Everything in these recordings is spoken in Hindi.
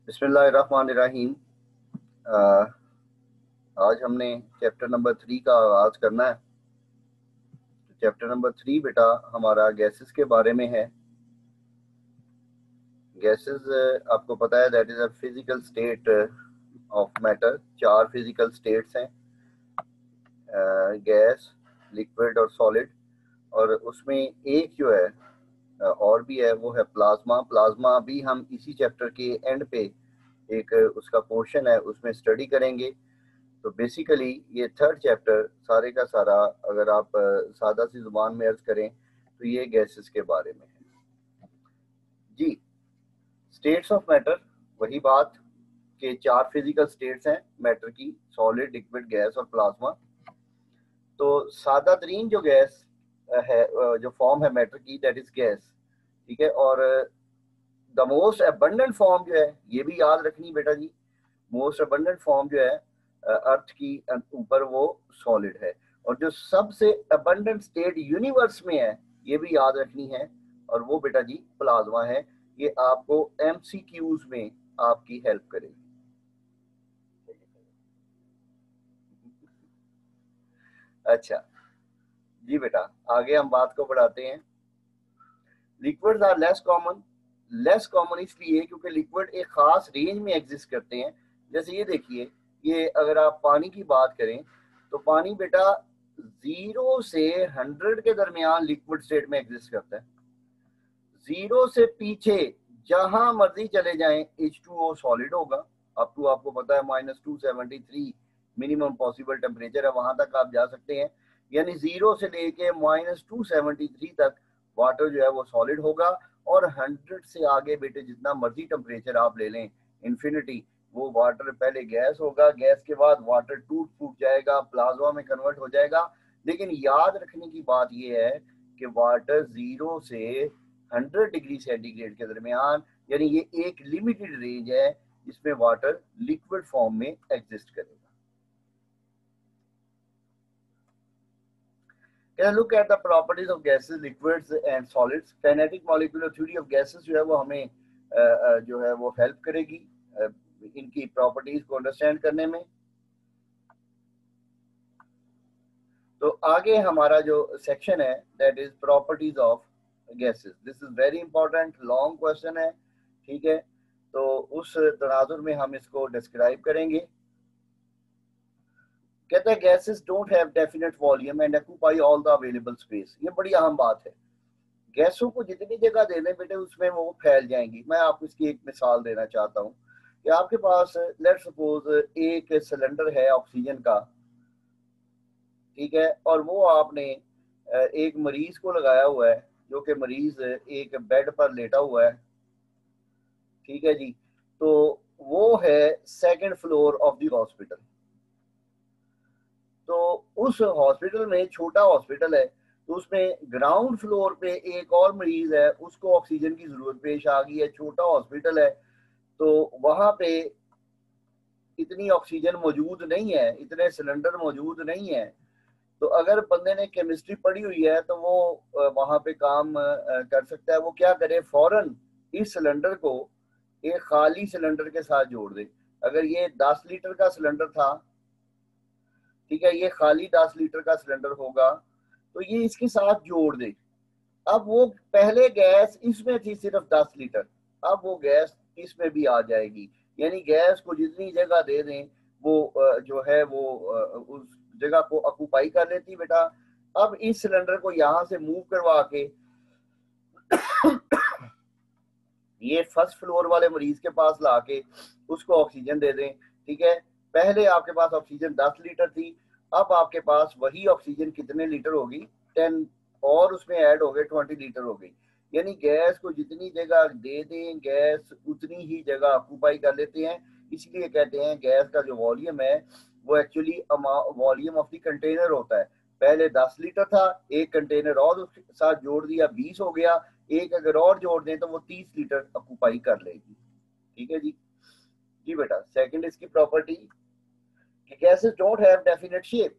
बिस्मिल्लाहिर्रहमानिर्रहीम। आज हमने चैप्टर नंबर 3 का आगाज करना है। चैप्टर नंबर 3 बेटा हमारा गैसेस के बारे में है। गैसेस आपको पता है that is a physical state of matter. 4 physical states हैं, गैस, लिक्विड और सॉलिड। और उसमें एक जो है और भी है, वो है प्लाज्मा। प्लाज्मा भी हम इसी चैप्टर के एंड पे एक उसका पोर्शन है, उसमें स्टडी करेंगे। तो बेसिकली ये थर्ड चैप्टर सारे का सारा अगर आप सादा सी जुबान में अर्ज करें तो ये गैसेस के बारे में है जी। स्टेट्स ऑफ मैटर, वही बात कि 4 फिजिकल स्टेट्स हैं मैटर की, सॉलिड, लिक्विड, गैस और प्लाज्मा। तो सादा तरीन जो गैस है, जो फॉर्म है मैटर की, दैट इज गैस, ठीक है। और द मोस्ट अबंडेंट फॉर्म जो है, ये भी याद रखनी बेटा जी, मोस्ट अबंडेंट फॉर्म जो है अर्थ की ऊपर, वो सॉलिड है। और जो सबसे अबंडेंट स्टेट यूनिवर्स में है, ये भी याद रखनी है, और वो बेटा जी प्लाज्मा है। ये आपको एमसीक्यूज में आपकी हेल्प करेगी। अच्छा जी बेटा, आगे हम बात को बढ़ाते हैं। Liquids are less common. Less common इसलिए क्योंकि लिक्विड एक खास रेंज में एग्जिस्ट करते हैं। जैसे ये देखिए, ये अगर आप पानी की बात करें तो पानी बेटा 0 से 100 के दरमियान लिक्विड स्टेट में एग्जिस्ट करता है। 0 से पीछे जहां मर्जी चले जाएं, H2O सॉलिड होगा। अप टू आपको पता है -273 मिनिमम पॉसिबल टेम्परेचर है, वहां तक आप जा सकते हैं। यानी 0 से लेके -273 तक वाटर जो है वो सॉलिड होगा। और 100 से आगे बेटे जितना मर्जी टेम्परेचर आप ले लें, इन्फिनिटी, वो वाटर पहले गैस होगा, गैस के बाद वाटर टूट फूट जाएगा, प्लाज्मा में कन्वर्ट हो जाएगा। लेकिन याद रखने की बात यह है कि वाटर 0 से 100 डिग्री सेंटीग्रेड के दरमियान, यानी ये एक लिमिटेड रेंज है जिसमें वाटर लिक्विड फॉर्म में एग्जिस्ट करेगा। Can I look at the properties of gases, liquids and solids? Kinetic molecular theory of gases जो है वो हमें जो है वो हेल्प करेगी इनकी प्रॉपर्टीज को अंडरस्टैंड करने में। तो आगे हमारा जो सेक्शन है that is properties of gases. This is very important, long question है, ठीक है। तो उस तनाजुर में हम इसको डिस्क्राइब करेंगे। कहते हैं gases don't have definite volume and occupy all the available space. ये बड़ी अहम बात है। गैसों को जितनी जगह दे दें बेटे, उसमें वो फैल जाएंगी। मैं आपको इसकी एक मिसाल देना चाहता हूँ कि आपके पास लेट सपोज एक सिलेंडर है ऑक्सीजन का, ठीक है। और वो आपने एक मरीज को लगाया हुआ है, जो कि मरीज एक बेड पर लेटा हुआ है, ठीक है जी। तो वो है second floor of the hospital. तो उस हॉस्पिटल में, छोटा हॉस्पिटल है, तो उसमें ग्राउंड फ्लोर पे एक और मरीज है, उसको ऑक्सीजन की जरूरत पेश आ गई है। छोटा हॉस्पिटल है, तो वहां पे इतनी ऑक्सीजन मौजूद नहीं है, इतने सिलेंडर मौजूद नहीं है। तो अगर बंदे ने केमिस्ट्री पढ़ी हुई है तो वो वहां पे काम कर सकता है। वो क्या करे, फौरन इस सिलेंडर को एक खाली सिलेंडर के साथ जोड़ दे। अगर ये 10 लीटर का सिलेंडर था, ठीक है, ये खाली 10 लीटर का सिलेंडर होगा, तो ये इसके साथ जोड़ दे। अब वो पहले गैस इसमें थी सिर्फ 10 लीटर, अब वो गैस इसमें भी आ जाएगी। यानी गैस को जितनी जगह दे दें, वो जो है वो उस जगह को ऑक्यूपाई कर लेती बेटा। अब इस सिलेंडर को यहां से मूव करवा के ये फर्स्ट फ्लोर वाले मरीज के पास लाके उसको ऑक्सीजन दे दें, ठीक है। पहले आपके पास ऑक्सीजन 10 लीटर थी, अब आपके पास वही ऑक्सीजन कितने लीटर होगी, 10, और उसमें ऐड हो गए 20 लीटर हो गई। यानी गैस को जितनी जगह दे दें, गैस उतनी ही जगह ऑक्यूपाई कर लेते हैं। इसलिए कहते हैं गैस का जो वॉल्यूम है वो actually volume of the container होता है। पहले 10 लीटर था, एक कंटेनर और उसके साथ जोड़ दिया, 20 हो गया। एक अगर और जोड़ दें तो वो 30 लीटर ऑक्यूपाई कर लेगी, ठीक है जी। जी बेटा, सेकंड इसकी प्रॉपर्टी कि gases don't have definite shape.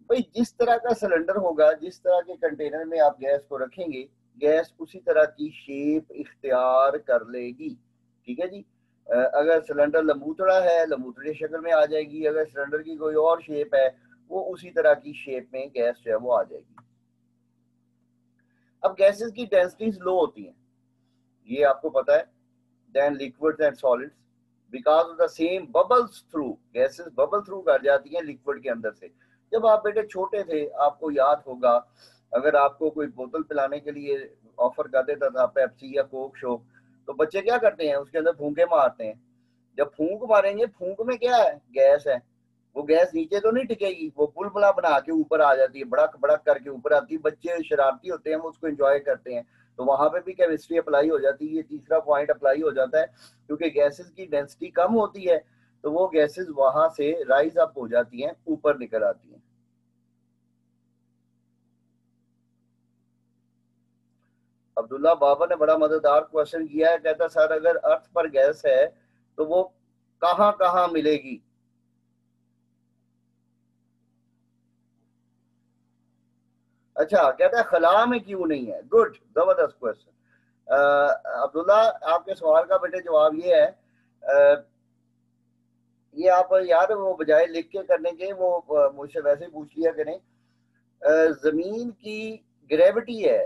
भाई जिस तरह का सिलेंडर होगा, जिस तरह के कंटेनर में आप गैस को रखेंगे, गैस उसी तरह की शेप इख्तियार कर लेगी, ठीक है जी। अगर सिलेंडर लंबूतड़ा है लंबूतड़े शक्ल में आ जाएगी, अगर सिलेंडर की कोई और शेप है वो उसी तरह की शेप में गैस जो है वो आ जाएगी। अब गैसेस की डेंसिटीज लो होती हैं, ये आपको पता है, then liquids and solids because of the same bubbles through, gases bubble through कर जाती हैं लिक्विड के अंदर से। जब आप बेटे छोटे थे आपको याद होगा, अगर आपको कोई बोतल पिलाने के लिए ऑफर कर देता था पेप्सी या कोक शोक, तो बच्चे क्या करते हैं उसके अंदर फूंके मारते हैं। जब फूंक मारेंगे, फूंक में क्या है, गैस है, वो गैस नीचे तो नहीं टिकेगी, वो बुलबुला बना के ऊपर आ जाती है, बड़क बड़क करके ऊपर आती है। बच्चे शरारती होते हैं, वो उसको एंजॉय करते हैं, तो वहां पे भी केमिस्ट्री अप्लाई हो जाती है। ये तीसरा पॉइंट अप्लाई हो जाता है, क्योंकि गैसेस की डेंसिटी कम होती है तो वो गैसेस वहां से राइज अप हो जाती हैं, ऊपर निकल आती हैं। अब्दुल्ला बाबा ने बड़ा मजेदार क्वेश्चन किया है, कहता सर अगर अर्थ पर गैस है तो वो कहां कहां मिलेगी। अच्छा, कहता है खला में क्यों नहीं है। गुड, जबरदस्त क्वेश्चन। अब्दुल्ला, आपके सवाल का बेटे जवाब ये है, ये आप यार वो बजाय लिख के करने के वो मुझसे वैसे ही पूछ लिया करें। जमीन की ग्रेविटी है,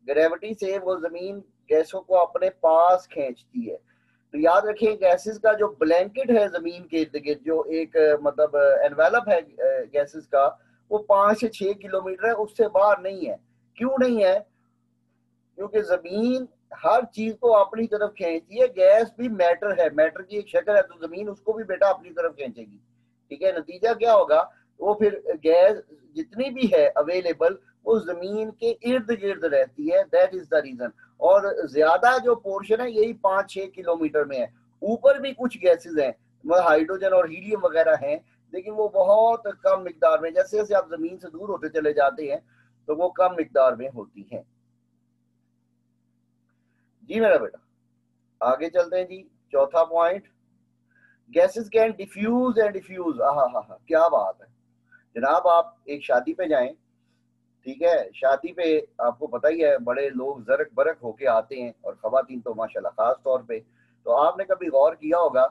ग्रेविटी से वो जमीन गैसों को अपने पास खींचती है। तो याद रखिए गैसेस का जो ब्लैंकेट है जमीन के इर्द गिर्द, जो एक मतलब एनवेलप है गैसेस का, वो 5 से 6 किलोमीटर है, उससे बाहर नहीं है। क्यों नहीं है? क्योंकि जमीन हर चीज को अपनी तरफ खींचती है, गैस भी मैटर है, मैटर की एक शक्ल है, तो जमीन उसको भी बेटा अपनी तरफ खींचेगी। ठीक है, नतीजा क्या होगा, वो फिर गैस जितनी भी है अवेलेबल वो जमीन के इर्द गिर्द रहती है, दैट इज द रीजन। और ज्यादा जो पोर्शन है यही 5-6 किलोमीटर में है। ऊपर भी कुछ गैसेज हैं, मतलब हाइड्रोजन और हीलियम वगैरह हैं, लेकिन वो बहुत कम मिकदार में, जैसे जैसे आप जमीन से दूर होते चले जाते हैं तो वो कम मिकदार में होती हैं। जी मेरा बेटा, आगे चलते हैं जी। चौथा point, gases can diffuse and diffuse. हा, क्या बात है जनाब। आप एक शादी पे जाएं, ठीक है, शादी पे आपको पता ही है बड़े लोग जरक बरक होके आते हैं, और खवातीन तो माशाल्लाह खास तौर पे। तो आपने कभी गौर किया होगा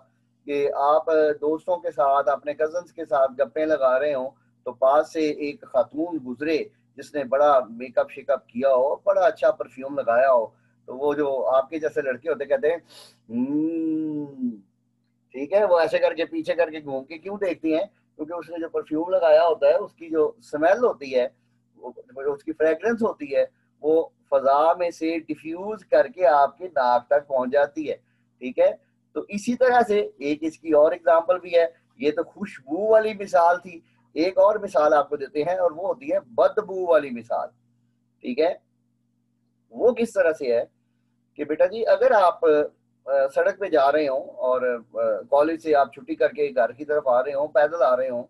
कि आप दोस्तों के साथ अपने कजन्स के साथ गप्पे लगा रहे हो, तो पास से एक खातून गुजरे जिसने बड़ा मेकअप शेकअप किया हो, बड़ा अच्छा परफ्यूम लगाया हो, तो वो जो आपके जैसे लड़के होते कहते हैं ठीक है, वो ऐसे करके पीछे करके घूम के क्यों देखती हैं, क्योंकि उसने जो परफ्यूम लगाया होता है उसकी जो स्मेल होती है, वो उसकी फ्रेग्रेंस होती है, वो फजा में से डिफ्यूज करके आपके नाक तक पहुंच जाती है। ठीक है, तो इसी तरह से एक इसकी और एग्जांपल भी है। ये तो खुशबू वाली मिसाल थी, एक और मिसाल आपको देते हैं, और वो होती है बदबू वाली मिसाल। ठीक है, वो किस तरह से है कि बेटा जी, अगर आप सड़क पे जा रहे हो और कॉलेज से आप छुट्टी करके घर की तरफ आ रहे हो, पैदल आ रहे हो,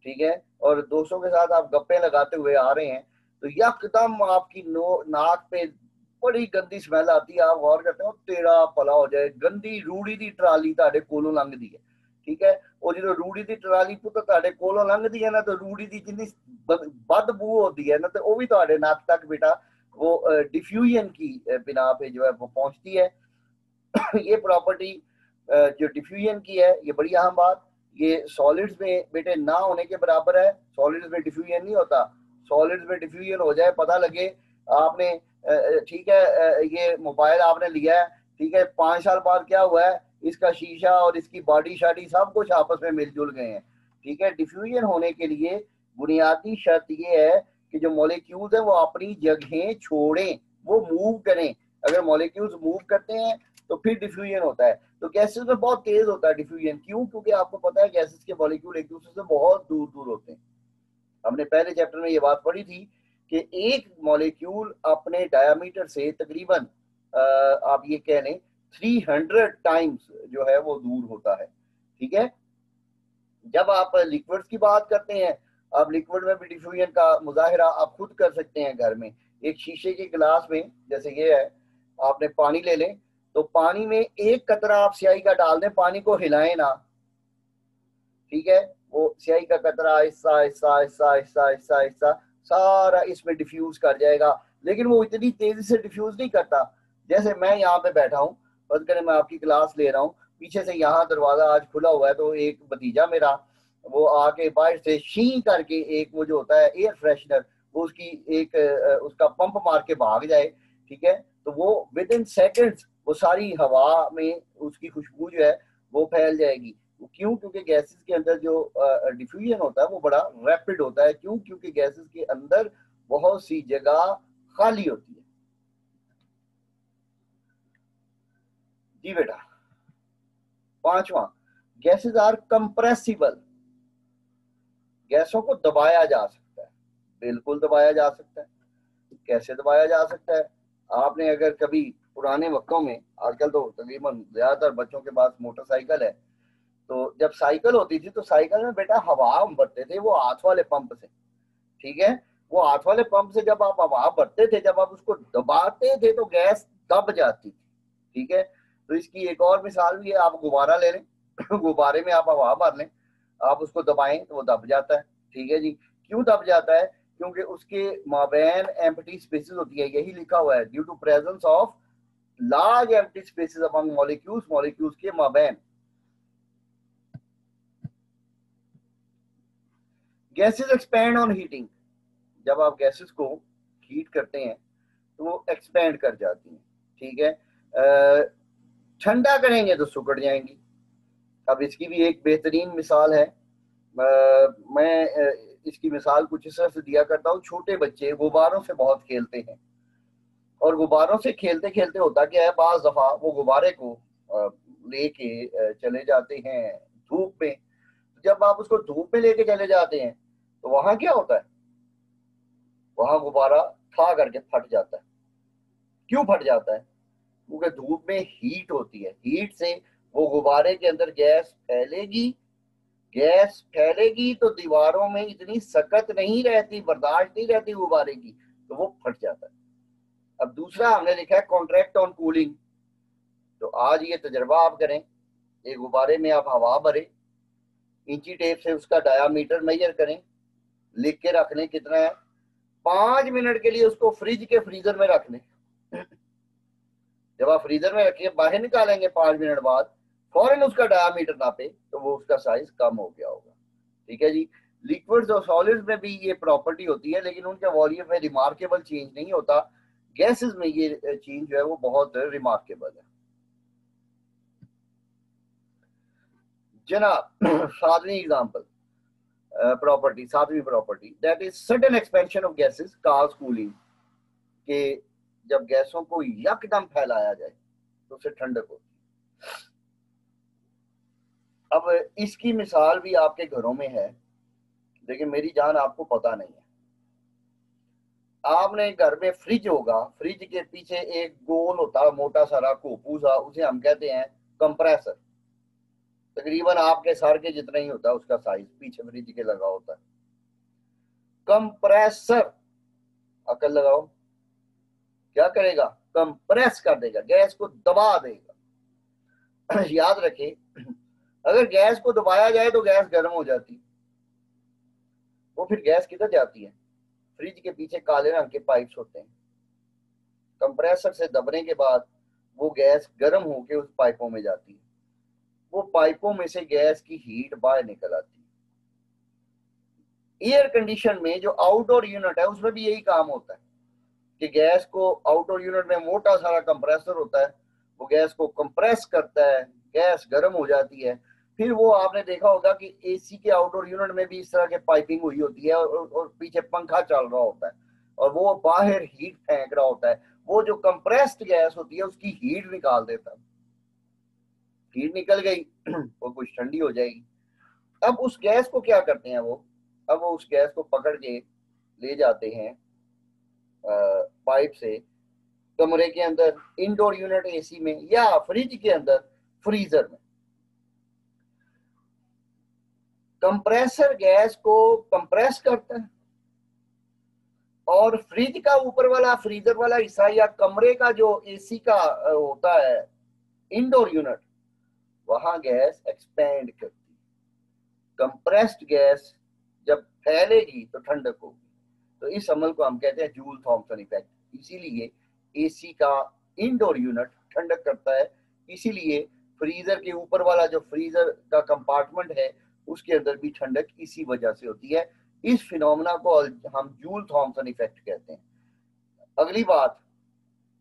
ठीक है, और दोस्तों के साथ आप गप्पे लगाते हुए आ रहे हैं, तो यकदम आपकी नाक पे बड़ी गंदी स्मेल आती है। आप गौर करते हो, तेरा भला हो जाए, गंदी रूड़ी दी ट्राली ਤੁਹਾਡੇ ਕੋਲੋਂ ਲੰਘਦੀ है। ठीक है, ਉਹ ਜਦੋਂ रूड़ी दी ट्राली ਪੁੱਤ ਤੁਹਾਡੇ ਕੋਲੋਂ ਲੰਘਦੀ है ना, तो रूड़ी ਦੀ जिन्नी बदबू होती है ना, तो वो भी ਤੁਹਾਡੇ नाक तक बेटा वो डिफ्यूजन की बिना पे जो है वो पहुंचती है। ये प्रॉपर्टी जो डिफ्यूजन की है, ये बड़ी अहम बात, ये सॉलिड्स में बेटे ना होने के बराबर है। सॉलिड्स में डिफ्यूजन नहीं होता, सॉलिड्स में डिफ्यूजन हो जाए, पता लगे आपने ठीक है, ये मोबाइल आपने लिया है, ठीक है, 5 साल बाद क्या हुआ है, इसका शीशा और इसकी बॉडी शाडी सब कुछ आपस में मिलजुल गए हैं। ठीक है, डिफ्यूजन होने के लिए बुनियादी शर्त ये है कि जो मॉलिक्यूल्स हैं वो अपनी जगहें छोड़ें, वो मूव करें। अगर मॉलिक्यूल्स मूव करते हैं तो फिर डिफ्यूजन होता है। तो गैसेस में बहुत तेज होता है डिफ्यूजन, क्यों? क्योंकि आपको पता है गैसेस के मॉलिक्यूल एक दूसरे से बहुत दूर दूर होते हैं। हमने पहले चैप्टर में ये बात पढ़ी थी कि एक मॉलिक्यूल अपने डायमीटर से तकरीबन आप ये कह लें 300 टाइम्स जो है वो दूर होता है। ठीक है, जब आप लिक्विड्स की बात करते हैं, आप लिक्विड में भी डिफ्यूजन का मुजाहिरा आप खुद कर सकते हैं घर में। एक शीशे के गिलास में, जैसे ये है, आपने पानी ले लें, तो पानी में एक कतरा आप स्याही का डाल दें, पानी को हिलाएं ना, ठीक है, वो स्याही का कतरा आहिस्ता आहिस्ता आहिस्ता आहिस्ता आहिस्ता आहिस्ता सारा इसमें डिफ्यूज कर जाएगा। लेकिन वो इतनी तेजी से डिफ्यूज नहीं करता। जैसे मैं यहाँ पे बैठा हूँ, बस करें मैं आपकी क्लास ले रहा हूँ, पीछे से यहाँ दरवाजा आज खुला हुआ है, तो एक भतीजा मेरा वो आके बाहर से शी करके एक वो जो होता है एयर फ्रेशनर, वो उसकी एक उसका पंप मार के भाग जाए, ठीक है, तो वो विद इन सेकेंड्स वो सारी हवा में उसकी खुशबू जो है वो फैल जाएगी। क्यों? क्योंकि गैसेस के अंदर जो डिफ्यूजन होता है वो बड़ा रैपिड होता है। क्यों? क्योंकि गैसेस के अंदर बहुत सी जगह खाली होती है। जी बेटा, पांचवा, गैसेस आर कंप्रेसिबल। गैसों को दबाया जा सकता है, बिल्कुल दबाया जा सकता है। कैसे दबाया जा सकता है? आपने अगर कभी पुराने वक्तों में, आजकल तो तकरीबन ज्यादातर बच्चों के पास मोटरसाइकिल है, तो जब साइकिल होती थी तो साइकिल में बेटा हवा हम भरते थे वो हाथ वाले पंप से, ठीक है। वो हाथ वाले पंप से जब आप हवा भरते थे, जब आप उसको दबाते थे तो गैस दब जाती थी, ठीक है। तो इसकी एक और मिसाल भी है, आप गुब्बारा ले लें गुब्बारे में आप हवा भर लें, आप उसको दबाएं तो वो दब जाता है, ठीक है जी। क्यों दब जाता है? क्योंकि उसके माबैन एम्प्टी स्पेसेस होती है, यही लिखा हुआ है, due to presence of large empty spaces among molecules, molecules के माबैन। Gases expand on heating. जब आप गैसेस को हीट करते हैं तो वो एक्सपैंड कर जाती हैं, ठीक है। ठंडा करेंगे तो सुकड़ जाएंगी। अब इसकी भी एक बेहतरीन मिसाल है। मैं इसकी मिसाल कुछ इस तरह से दिया करता हूँ। छोटे बच्चे गुब्बारों से बहुत खेलते हैं, और गुब्बारों से खेलते खेलते होता क्या है, बाज दफा वो गुब्बारे को लेके चले जाते हैं धूप में। जब आप उसको धूप में लेके चले जाते हैं तो वहां क्या होता है, वहां गुब्बारा ठा करके फट जाता है। क्यों फट जाता है? क्योंकि धूप में हीट होती है, हीट से वो गुब्बारे के अंदर गैस फैलेगी। गैस फैलेगी तो दीवारों में इतनी सख्त नहीं रहती, बर्दाश्त नहीं रहती गुब्बारे की, तो वो फट जाता है। अब दूसरा हमने लिखा है कॉन्ट्रैक्ट ऑन कूलिंग। तो आज ये तजर्बा आप करें, एक गुब्बारे में आप हवा भरें, इंची टेप से उसका डायामीटर मेजर करें, लिख के रख लें कितना है, 5 मिनट के लिए उसको फ्रिज के फ्रीजर में रख लें। जब आप फ्रीजर में रखिए, बाहर निकालेंगे 5 मिनट बाद, फौरन उसका डायामीटर नापे तो वो उसका साइज कम हो गया होगा, ठीक है जी। लिक्विड्स और सॉलिड्स में भी ये प्रॉपर्टी होती है, लेकिन उनके वॉल्यूम में रिमार्केबल चेंज नहीं होता। गैसेस में ये चेंज जो है वो बहुत रिमार्केबल है जनाब। सातवीं एग्जांपल प्रॉपर्टी, सातवीं property, that is sudden expansion of gases cause cooling. के जब गैसों को यकदम फैलाया जाए तो उससे ठंडक होती है। अब इसकी मिसाल भी आपके घरों में है, लेकिन मेरी जान आपको पता नहीं है। आपने घर में फ्रिज होगा, फ्रिज के पीछे एक गोल होता है मोटा सारा कोपू सा, उसे हम कहते हैं कंप्रेसर। तकरीबन आपके सर के जितना ही होता है उसका साइज, पीछे फ्रिज के लगा होता है कंप्रेसर। अकल लगाओ, क्या करेगा? कंप्रेस कर देगा, गैस को दबा देगा। याद रखें, अगर गैस को दबाया जाए तो गैस गर्म हो जाती, वो फिर गैस किधर जाती है? फ्रिज के पीछे काले रंग के पाइप्स होते हैं, कंप्रेसर से दबने के बाद वो गैस गर्म होकर उस पाइपों में जाती है, वो पाइपों में से गैस की हीट बाहर निकल आती है। एयर कंडीशन में जो आउटडोर यूनिट है उसमें भी यही काम होता है कि गैस को आउटडोर यूनिट में मोटा सारा कंप्रेसर होता है, वो गैस को कंप्रेस करता है, गैस गर्म हो जाती है। फिर वो आपने देखा होगा कि एसी के आउटडोर यूनिट में भी इस तरह के पाइपिंग हुई होती है, और पीछे पंखा चल रहा होता है और वो बाहर हीट फेंक रहा होता है। वो जो कंप्रेस्ड गैस होती है उसकी हीट निकाल देता है। हीट निकल गई वो कुछ ठंडी हो जाएगी। अब उस गैस को क्या करते हैं वो, अब वो उस गैस को पकड़ के ले जाते हैं पाइप से कमरे के अंदर, इंडोर यूनिट एसी में, या फ्रिज के अंदर फ्रीजर में। कंप्रेसर गैस को कंप्रेस करता है, और फ्रिज का ऊपर वाला फ्रीजर वाला हिस्सा या कमरे का जो एसी का होता है इंडोर यूनिट, वहां गैस एक्सपेंड करती है। कंप्रेस्ड गैस जब फैलेगी तो ठंडक होगी। तो इस अमल को हम कहते हैं जूल थॉमसन इफेक्ट। इसीलिए एसी का इंडोर यूनिट ठंडक करता है, इसीलिए फ्रीजर के ऊपर वाला जो फ्रीजर का कंपार्टमेंट है उसके अंदर भी ठंडक इसी वजह से होती है। इस फिनोमेना को हम जूल थॉमसन इफेक्ट कहते हैं। अगली बात,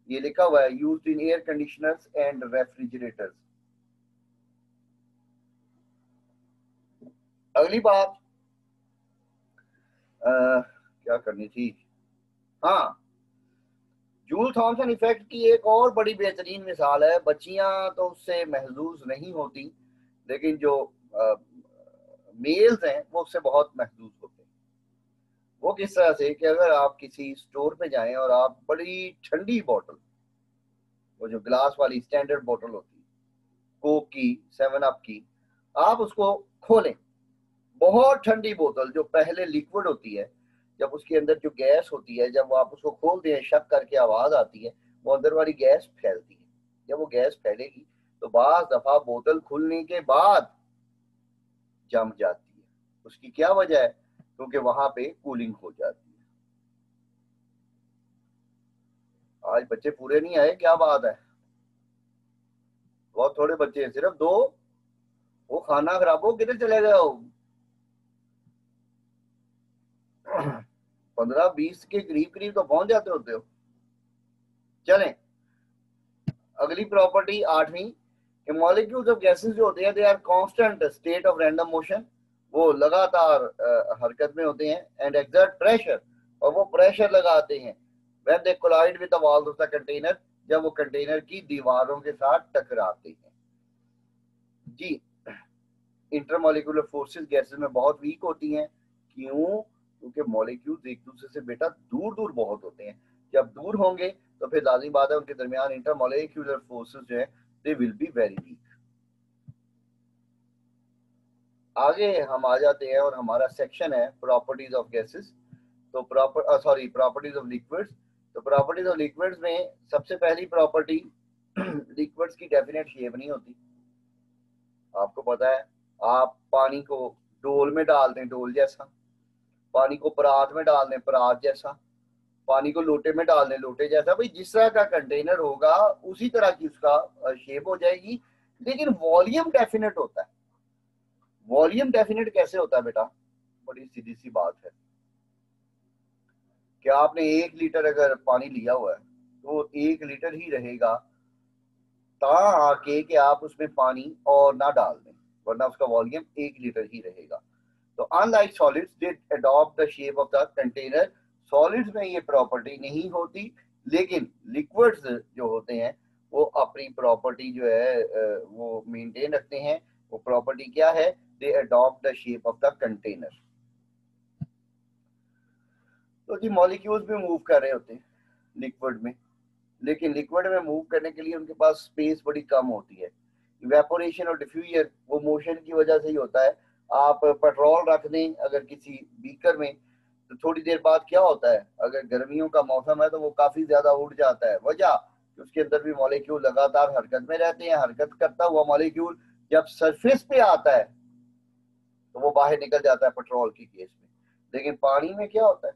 ये लिखा हुआ है used in air conditioners and refrigerators. अगली बात क्या करनी थी, हाँ, जूल थॉमसन इफेक्ट की एक और बड़ी बेहतरीन मिसाल है। बच्चियां तो उससे महजूज नहीं होती, लेकिन जो मेल्स हैं वो उससे बहुत महजूज होते हैं। वो किस तरह से कि अगर आप किसी स्टोर पे जाएं और आप बड़ी ठंडी बोतल, वो जो ग्लास वाली स्टैंडर्ड बोतल होती है कोक की, 7 अप की, आप उसको खोलें, बहुत ठंडी बोतल जो पहले लिक्विड होती है, जब उसके अंदर जो गैस होती है, जब आप उसको खोलते हैं शक करके आवाज आती है, वो अंदर वाली गैस फैलती है। जब वो गैस फैलेगी तो बाज दफा बोतल खुलने के बाद जम जाती है। उसकी क्या वजह है? क्योंकि वहां पे कूलिंग हो जाती है। आज बच्चे पूरे नहीं आए, क्या बात है? बहुत थोड़े बच्चे हैं, सिर्फ 2। वो खाना खराब हो, किधर चले गए हो? 15-20 के करीब करीब तो पहुंच जाते होते हो। चलें, अगली प्रॉपर्टी 8वीं, कि मॉलिक्यूल्स ऑफ गैसेस जो होते हैं they are constant state of random motion, वो लगातार हरकत में होते हैं, एंड एक्सर्ट प्रेशर, और वो प्रेशर लगाते हैं when they collide with the walls of the container, जब वो कंटेनर की दीवारों के साथ टकराते हैं। जी, इंटरमॉलिक्यूलर फोर्सेस गैसेस में बहुत वीक होती हैं। क्यों? क्योंकि मॉलिक्यूल्स एक दूसरे से बेटा दूर दूर बहुत होते हैं। जब दूर होंगे तो फिर लाजिम बात है उनके दरमियान इंटरमॉलिक्यूलर फोर्सेस जो है they will be very weak. आगे हम आ जाते हैं और हमारा सेक्शन है प्रॉपर्टीज ऑफ गैसेस। तो प्रॉपर्टीज ऑफ लिक्विड्स। तो प्रॉपर्टीज ऑफ लिक्विड्स में सबसे पहली प्रॉपर्टी, लिक्विड्स की डेफिनेट शेप नहीं होती। आपको पता है, आप पानी को डोल में डाल दें डोल जैसा, पानी को परात में डाल दें परात जैसा, पानी को लोटे में डाल दें लोटे जैसा, भाई जिस तरह का कंटेनर होगा उसी तरह की उसका शेप हो जाएगी। लेकिन वॉल्यूम डेफिनेट होता है। वॉल्यूम डेफिनेट कैसे होता है बेटा? बड़ी सीधी सी बात है कि आपने 1 लीटर अगर पानी लिया हुआ है तो 1 लीटर ही रहेगा, ता आके कि आप उसमें पानी और ना डाल दें, वरना उसका वॉल्यूम 1 लीटर ही रहेगा। तो unlike solids they adopt the shape of the container. Solids में ये प्रॉपर्टी नहीं होती, लेकिन लिक्विड्स जो होते हैं वो अपनी प्रॉपर्टी जो है वो मेंटेन रखते हैं। वो प्रॉपर्टी क्या है? They adopt the shape of the container. तो जी मॉलिक्यूल्स भी मूव कर रहे होते हैं लिक्विड में, लेकिन लिक्विड में मूव करने के लिए उनके पास स्पेस बड़ी कम होती है। इवेपोरेशन और डिफ्यूजन वो मोशन की वजह से ही होता है। आप पेट्रोल रख दें अगर किसी बीकर में, तो थोड़ी देर बाद क्या होता है, अगर गर्मियों का मौसम है तो वो काफी ज्यादा उड़ जाता है। वजह कि उसके अंदर भी मॉलिक्यूल लगातार हरकत में रहते हैं। हरकत करता हुआ मॉलिक्यूल जब सरफेस पे आता है तो वो बाहर निकल जाता है पेट्रोल की केस में। लेकिन पानी में क्या होता है?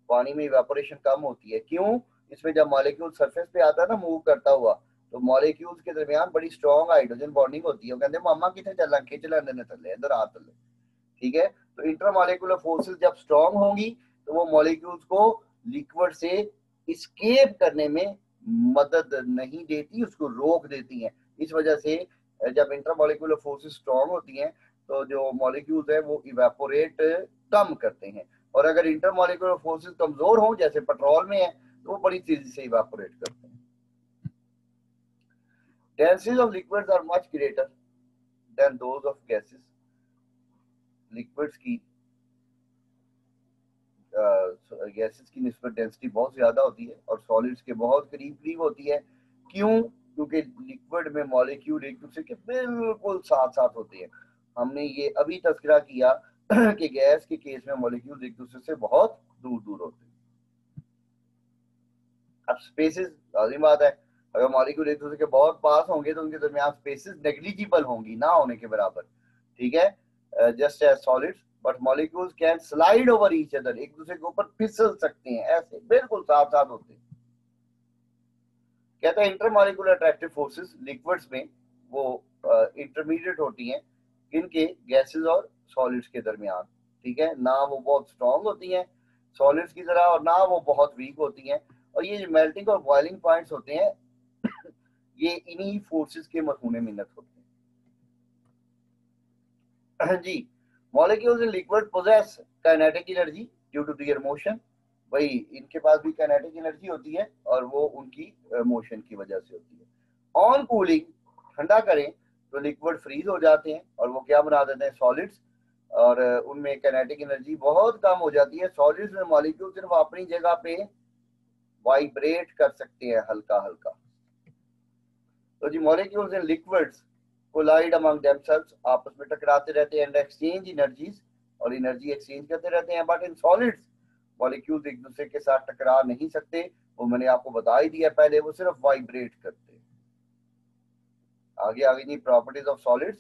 पानी में इवेपोरेशन कम होती है। क्यों? इसमें जब मॉलिक्यूल सरफेस पे आता है ना मूव करता हुआ, तो मॉलिक्यूल्स के दरमियान बड़ी स्ट्रॉन्ग हाइड्रोजन बॉन्डिंग होती है। वो कहते हैं मामा कितने चलना, खींच लेने थले इधर आ थले, ठीक है। तो इंटरमॉलिक्यूलर फोर्सेस जब स्ट्रॉन्ग होंगी तो वो मॉलिक्यूल्स को लिक्विड से इस्केप करने में मदद नहीं देती, उसको रोक देती हैं। इस वजह से जब इंटरमॉलिक्यूलर फोर्सेस स्ट्रॉन्ग होती हैं तो जो मॉलिक्यूल्स है वो इवेपोरेट कम करते हैं, और अगर इंटरमॉलिक्यूलर फोर्सेस कमजोर हों जैसे पेट्रोल में है तो वो बड़ी तेजी से इवेपोरेट करते हैं। Densities of liquids are much greater than those of gases. Liquids की गैसेस की निस्बत डेंसिटी बहुत ज्यादा होती है और सॉलिड्स के बहुत करीब करीब होती है। क्यों? क्योंकि लिक्विड में मॉलिक्यूल एक दूसरे के बिल्कुल साथ साथ होते हैं। हमने ये अभी तस्करा किया कि गैस के केस में मॉलिक्यूल एक दूसरे से बहुत दूर दूर होते हैं। अब स्पेसेस, लाजिम बात है, अगर मॉलिक्यूल एक दूसरे के बहुत पास होंगे तो उनके दरमियान स्पेसेस नेग्लिजिबल होंगी, ना होने के बराबर, ठीक है। Just as solids, but molecules can slide over each other, एक दूसरे के ऊपर फिसल सकते हैं, ऐसे बिल्कुल साथ साथ होते हैं। कहता है इंटरमॉलिक्यूलर अट्रैक्टिव फोर्सेस लिक्विड्स में वो इंटरमीडिएट होती हैं इनके गैसेस और सॉलिड्स के दरमियान, ठीक है। ना वो बहुत स्ट्रॉन्ग होती हैं सॉलिड्स की तरह और ना वो बहुत वीक होती हैं। और ये जो मेल्टिंग और बॉइलिंग पॉइंट्स होते हैं ये इन्हीं फोर्सेस के मरहून मिन्नत होते हैं। जी, molecules in liquid possess kinetic energy due to their motion. भाई इनके पास भी काइनेटिक एनर्जी होती है और वो उनकी मोशन की वजह से होती है। ऑन कूलिंग, ठंडा करें तो लिक्विड फ्रीज हो जाते हैं और वो क्या बना देते हैं, सॉलिड्स। और उनमें काइनेटिक एनर्जी बहुत कम हो जाती है। सॉलिड्स में मॉलिक्यूल सिर्फ अपनी जगह पे वाइब्रेट कर सकते हैं हल्का हल्का। तो जी molecules in liquids collide among themselves, आपस में टकराते रहते हैं एंड एक्सचेंज एनर्जीज, और एनर्जी एक्सचेंज करते रहते हैं। बट इन सॉलिड्स मॉलिक्यूल्स एक दूसरे के साथ टकरा नहीं सकते, वो मैंने आपको बता ही दिया पहले, वो सिर्फ वाइब्रेट करते हैं। आगे आगे जी प्रॉपर्टीज ऑफ सॉलिड्स,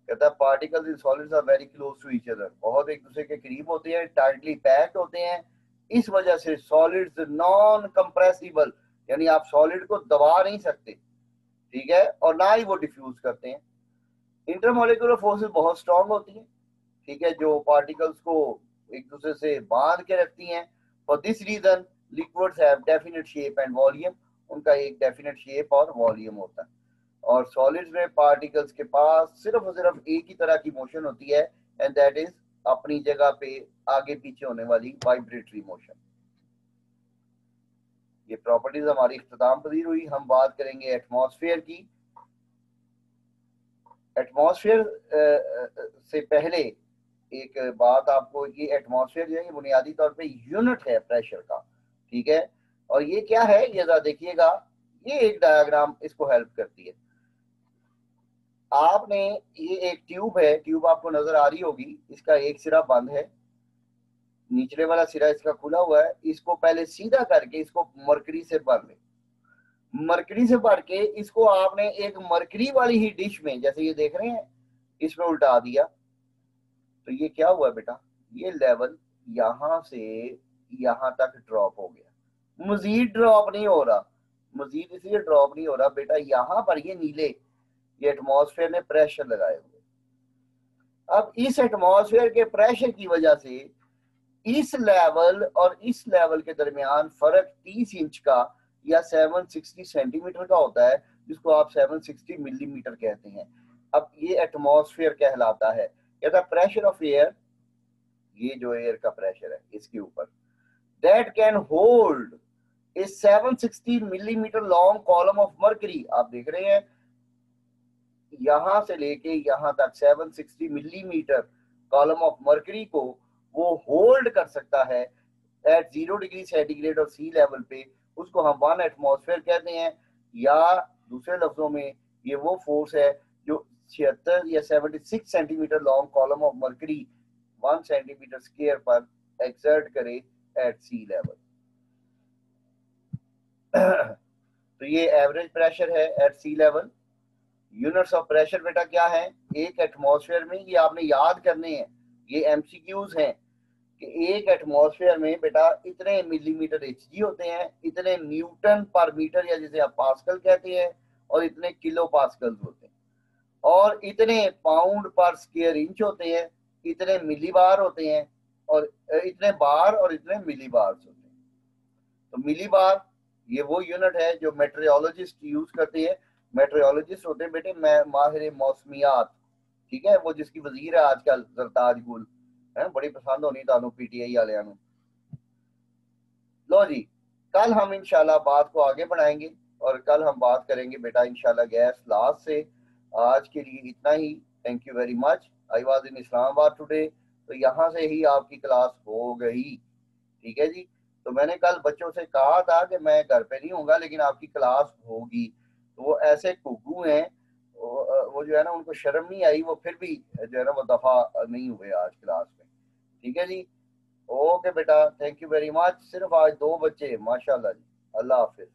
कहता है particles in solids are very close to each other, बहुत एक दूसरे के करीब होते हैं, टाइटली पैक्ड होते हैं। इस वजह से सॉलिड्स नॉन कंप्रेसिबल, यानी आप सॉलिड को दबा नहीं सकते, ठीक है, और ना ही वो डिफ्यूज करते हैं। इंटरमोलिकुलर फोर्सेस बहुत स्ट्रांग होती हैं, ठीक है, जो पार्टिकल्स को एक दूसरे से बांध के रखती हैं। For this reason liquids have definite shape and volume, उनका एक डेफिनेट शेप और वॉल्यूम होता है। और सॉलिड्स में पार्टिकल्स के पास सिर्फ और सिर्फ एक ही तरह की मोशन होती है, एंड दैट इज अपनी जगह पे आगे पीछे होने वाली वाइब्रेटरी मोशन। ये प्रॉपर्टीज हमारी इख्तिताम पजीर हुई। हम बात करेंगे एटमॉस्फेयर की। एटमॉस्फेयर से पहले एक बात आपको, ये एटमॉस्फेयर जो है ये बुनियादी तौर पे यूनिट है प्रेशर का, ठीक है। और ये क्या है ये जरा देखिएगा, ये एक डायग्राम इसको हेल्प करती है। आपने ये एक ट्यूब है, ट्यूब आपको नजर आ रही होगी, इसका एक सिरा बंद है, निचले वाला सिरा इसका खुला हुआ है। इसको पहले सीधा करके इसको मरकरी से भर ले, मरकरी से भर के इसको आपने एक मरकरी वाली ही डिश में, जैसे ये देख रहे हैं, इसमें उल्टा दिया। तो ये क्या हुआ बेटा, ये लेवल यहां से यहां तक ड्रॉप हो गया, मजीद ड्रॉप नहीं हो रहा। मजीद इसलिए ड्रॉप नहीं हो रहा बेटा, यहां पर ये नीले, ये एटमॉस्फेयर ने प्रेशर लगाए हुए। अब इस एटमॉस्फेयर के प्रेशर की वजह से इस लेवल और इस लेवल के दरमियान फर्क 30 इंच का या 760 सेंटीमीटर का होता है, जिसको आप 760 मिलीमीटर कहते हैं। अब ये एटमॉस्फेयर कहलाता है। कहता प्रेशर ऑफ एयर, ये जो एयर का प्रेशर है इसके ऊपर, that can hold a 760 millimetre long column of mercury. आप देख रहे हैं यहां से लेके यहां तक 760 मिलीमीटर कॉलम ऑफ मर्करी को वो होल्ड कर सकता है एट 0 डिग्री सेंटीग्रेड और सी लेवल पे। उसको हम 1 एटमॉस्फेयर कहते हैं, या दूसरे लफ्जों में ये वो फोर्स है जो 76 या 76 centimetre long column of mercury 1 centimetre square पर एक्सर्ट करे एट सी लेवल। तो ये एवरेज प्रेशर है at sea level. Units of pressure बेटा क्या है एक एटमॉस्फेयर में, ये आपने याद करने हैं, ये एमसीक्यूज हैं कि एक एटमॉस्फेयर में बेटा इतने मिलीमीटर एचजी होते हैं, इतने न्यूटन पर मीटर या जिसे आप पास्कल कहते हैं, और इतने किलो पास्कल होते हैं, और इतने पाउंड पर स्क्वायर इंच होते हैं, इतने मिली बार होते हैं, और इतने बार और इतने मिली बार होते हैं। तो मिली बार ये वो यूनिट है जो मेट्रियोलॉजिस्ट यूज करते हैं। मेट्रियोलॉजिस्ट होते हैं बेटे माहिर मौसमियात, ठीक है, वो जिसकी वजीर है आजकल जरताज गुल है, बड़ी पसंद होनी तानू पीटीआई वाले। लो जी, कल हम इंशाल्लाह बात को आगे बढ़ाएंगे और कल हम बात करेंगे बेटा इंशाल्लाह गैस लास्ट से। आज के लिए इतना ही। Thank you very much. I was in Islamabad today, तो यहाँ से ही आपकी क्लास हो गई, ठीक है जी। तो मैंने कल बच्चों से कहा था कि मैं घर पे नहीं होऊंगा लेकिन आपकी क्लास होगी, तो वो ऐसे कुकू हैं, वो जो है ना उनको शर्म नहीं आई, वो फिर भी जो है ना वो दफा नहीं हुए आज क्लास में, ठीक है जी। ओके बेटा, थैंक यू वेरी मच। सिर्फ आज 2 बच्चे, माशाल्लाह जी। अल्लाह हाफिज।